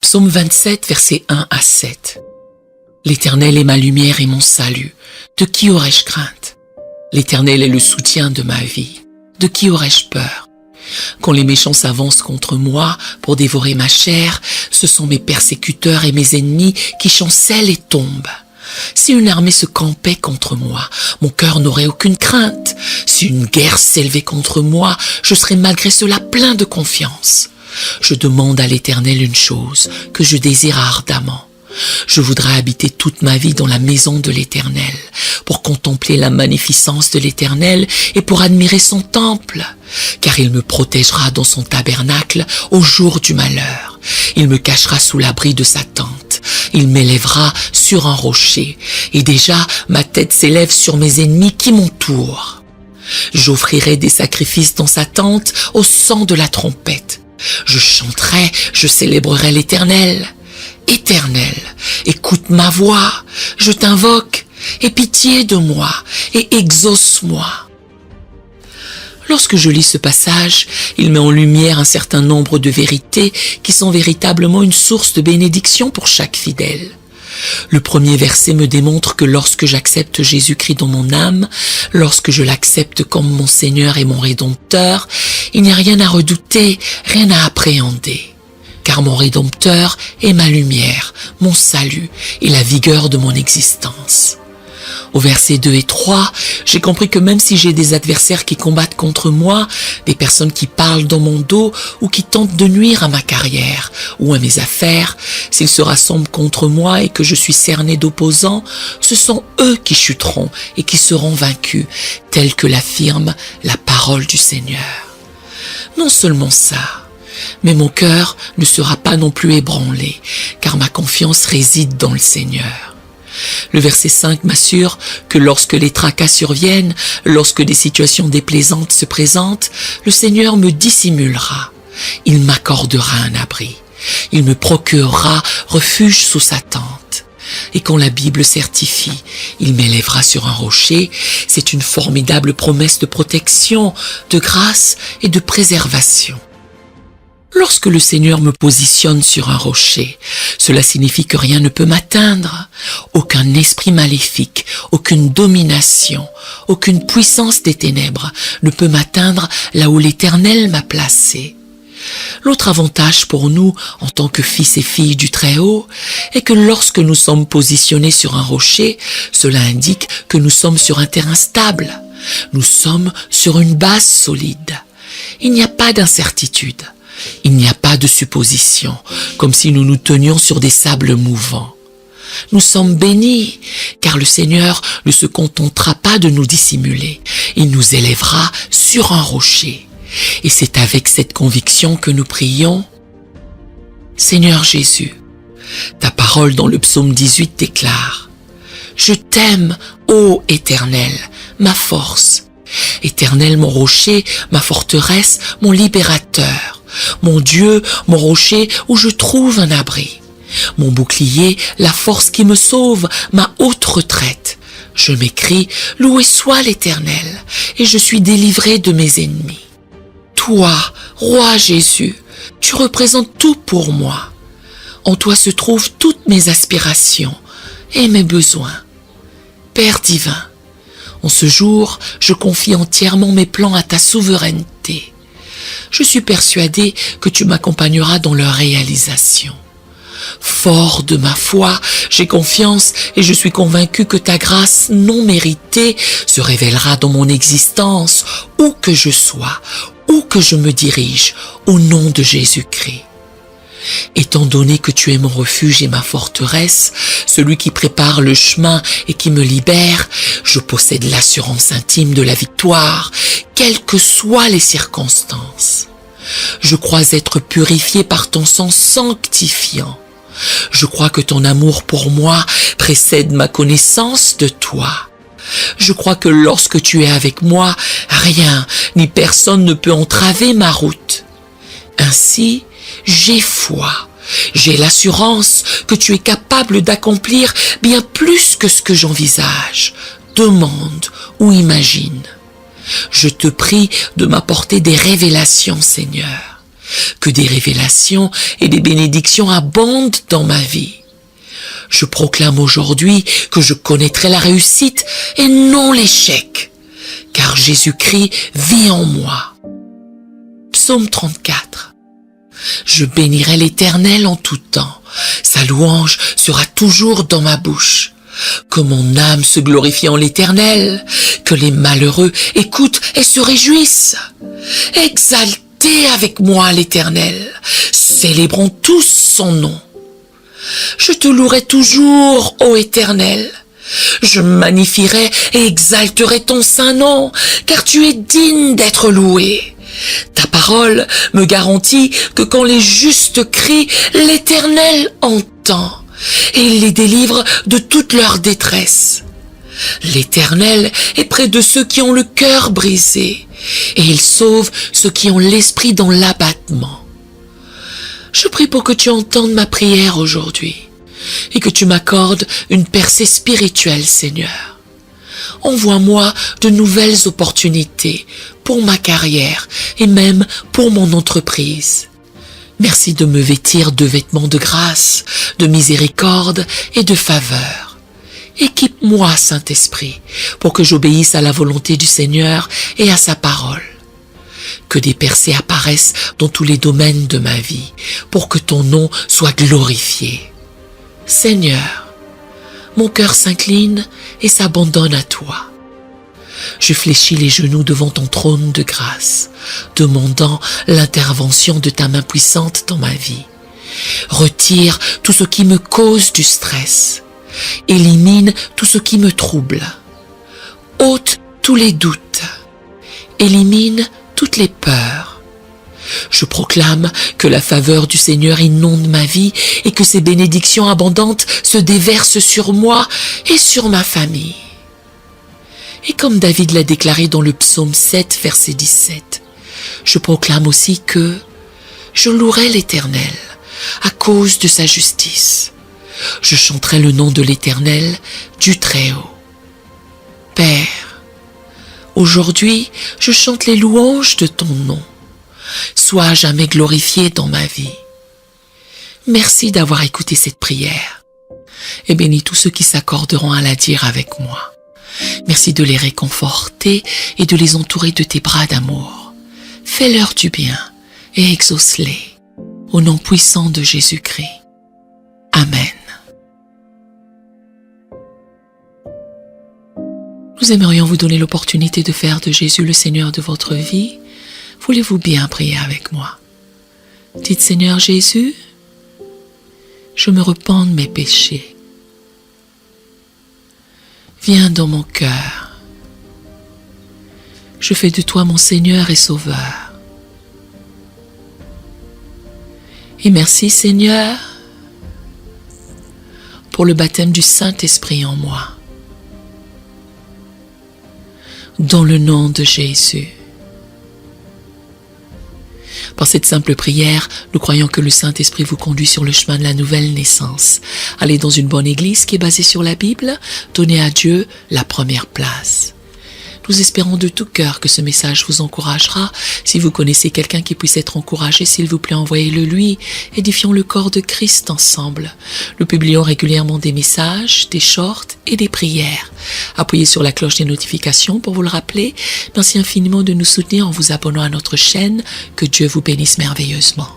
Psaume 27, versets 1 à 7. L'Éternel est ma lumière et mon salut. De qui aurais-je crainte? L'Éternel est le soutien de ma vie. De qui aurais-je peur? Quand les méchants s'avancent contre moi pour dévorer ma chair, ce sont mes persécuteurs et mes ennemis qui chancellent et tombent. Si une armée se campait contre moi, mon cœur n'aurait aucune crainte. Si une guerre s'élevait contre moi, je serais malgré cela plein de confiance. Je demande à l'Éternel une chose que je désire ardemment. Je voudrais habiter toute ma vie dans la maison de l'Éternel, pour contempler la magnificence de l'Éternel et pour admirer son temple, car il me protégera dans son tabernacle au jour du malheur. Il me cachera sous l'abri de sa tente. Il m'élèvera sur un rocher, et déjà ma tête s'élève sur mes ennemis qui m'entourent. J'offrirai des sacrifices dans sa tente au son de la trompette. Je chanterai, je célébrerai l'Éternel. Éternel, écoute ma voix, je t'invoque, aie pitié de moi et exauce-moi. Lorsque je lis ce passage, il met en lumière un certain nombre de vérités qui sont véritablement une source de bénédiction pour chaque fidèle. Le premier verset me démontre que lorsque j'accepte Jésus-Christ dans mon âme, lorsque je l'accepte comme mon Seigneur et mon Rédempteur, il n'y a rien à redouter, rien à appréhender. Car mon Rédempteur est ma lumière, mon salut et la vigueur de mon existence. Au verset 2 et 3, j'ai compris que même si j'ai des adversaires qui combattent contre moi, des personnes qui parlent dans mon dos ou qui tentent de nuire à ma carrière ou à mes affaires, s'ils se rassemblent contre moi et que je suis cerné d'opposants, ce sont eux qui chuteront et qui seront vaincus, tel que l'affirme la parole du Seigneur. Non seulement ça, mais mon cœur ne sera pas non plus ébranlé, car ma confiance réside dans le Seigneur. Le verset 5 m'assure que lorsque les tracas surviennent, lorsque des situations déplaisantes se présentent, le Seigneur me dissimulera. Il m'accordera un abri. Il me procurera refuge sous sa tente. Et quand la Bible certifie, il m'élèvera sur un rocher, c'est une formidable promesse de protection, de grâce et de préservation. Lorsque le Seigneur me positionne sur un rocher, cela signifie que rien ne peut m'atteindre. Aucun esprit maléfique, aucune domination, aucune puissance des ténèbres ne peut m'atteindre là où l'Éternel m'a placé. L'autre avantage pour nous, en tant que fils et filles du Très-Haut, est que lorsque nous sommes positionnés sur un rocher, cela indique que nous sommes sur un terrain stable. Nous sommes sur une base solide. Il n'y a pas d'incertitude. Il n'y a pas de supposition, comme si nous nous tenions sur des sables mouvants. Nous sommes bénis, car le Seigneur ne se contentera pas de nous dissimuler. Il nous élèvera sur un rocher. Et c'est avec cette conviction que nous prions. Seigneur Jésus, ta parole dans le psaume 18 déclare: « Je t'aime, ô Éternel, ma force. Éternel, mon rocher, ma forteresse, mon libérateur. Mon Dieu, mon rocher, où je trouve un abri. Mon bouclier, la force qui me sauve, ma haute retraite. Je m'écrie, loué soit l'Éternel, et je suis délivré de mes ennemis. Toi, roi Jésus, tu représentes tout pour moi. En toi se trouvent toutes mes aspirations et mes besoins. Père divin, en ce jour, je confie entièrement mes plans à ta souveraineté. Je suis persuadé que tu m'accompagneras dans leur réalisation. Fort de ma foi, j'ai confiance et je suis convaincu que ta grâce non méritée se révélera dans mon existence, où que je sois, où que je me dirige, au nom de Jésus-Christ. Étant donné que tu es mon refuge et ma forteresse, celui qui prépare le chemin et qui me libère, je possède l'assurance intime de la victoire, quelles que soient les circonstances. Je crois être purifié par ton sang sanctifiant. Je crois que ton amour pour moi précède ma connaissance de toi. Je crois que lorsque tu es avec moi, rien ni personne ne peut entraver ma route. Ainsi, j'ai foi, j'ai l'assurance que tu es capable d'accomplir bien plus que ce que j'envisage, demande ou imagine. Je te prie de m'apporter des révélations, Seigneur. Que des révélations et des bénédictions abondent dans ma vie. Je proclame aujourd'hui que je connaîtrai la réussite et non l'échec, car Jésus-Christ vit en moi. Psaume 34. Je bénirai l'Éternel en tout temps. Sa louange sera toujours dans ma bouche. Que mon âme se glorifie en l'Éternel, que les malheureux écoutent et se réjouissent. Exaltez avec moi l'Éternel, célébrons tous son nom. Je te louerai toujours, ô Éternel. Je magnifierai et exalterai ton saint nom, car tu es digne d'être loué. Ta parole me garantit que quand les justes crient, l'Éternel entend, et il les délivre de toute leur détresse. L'Éternel est près de ceux qui ont le cœur brisé, et il sauve ceux qui ont l'esprit dans l'abattement. Je prie pour que tu entendes ma prière aujourd'hui et que tu m'accordes une percée spirituelle, Seigneur. Envoie-moi de nouvelles opportunités pour ma carrière et même pour mon entreprise. Merci de me vêtir de vêtements de grâce, de miséricorde et de faveur. Équipe-moi, Saint-Esprit, pour que j'obéisse à la volonté du Seigneur et à sa parole. Que des percées apparaissent dans tous les domaines de ma vie, pour que ton nom soit glorifié. Seigneur, mon cœur s'incline et s'abandonne à toi. Je fléchis les genoux devant ton trône de grâce, demandant l'intervention de ta main puissante dans ma vie. Retire tout ce qui me cause du stress. Élimine tout ce qui me trouble. Ôte tous les doutes. Élimine toutes les peurs. Je proclame que la faveur du Seigneur inonde ma vie et que ses bénédictions abondantes se déversent sur moi et sur ma famille. Et comme David l'a déclaré dans le psaume 7, verset 17, je proclame aussi que je louerai l'Éternel à cause de sa justice. Je chanterai le nom de l'Éternel du Très-Haut. Père, aujourd'hui, je chante les louanges de ton nom. Sois à jamais glorifié dans ma vie. Merci d'avoir écouté cette prière et bénis tous ceux qui s'accorderont à la dire avec moi. Merci de les réconforter et de les entourer de tes bras d'amour. Fais-leur du bien et exauce-les. Au nom puissant de Jésus-Christ. Amen. Nous aimerions vous donner l'opportunité de faire de Jésus le Seigneur de votre vie. Voulez-vous bien prier avec moi? Dites, Seigneur Jésus, je me repens de mes péchés. Viens dans mon cœur. Je fais de toi mon Seigneur et Sauveur. Et merci, Seigneur, pour le baptême du Saint-Esprit en moi. Dans le nom de Jésus. Par cette simple prière, nous croyons que le Saint-Esprit vous conduit sur le chemin de la nouvelle naissance. Allez dans une bonne église qui est basée sur la Bible, donnez à Dieu la première place. Nous espérons de tout cœur que ce message vous encouragera. Si vous connaissez quelqu'un qui puisse être encouragé, s'il vous plaît, envoyez-le lui. Édifions le corps de Christ ensemble. Nous publions régulièrement des messages, des shorts et des prières. Appuyez sur la cloche des notifications pour vous le rappeler. Merci infiniment de nous soutenir en vous abonnant à notre chaîne. Que Dieu vous bénisse merveilleusement.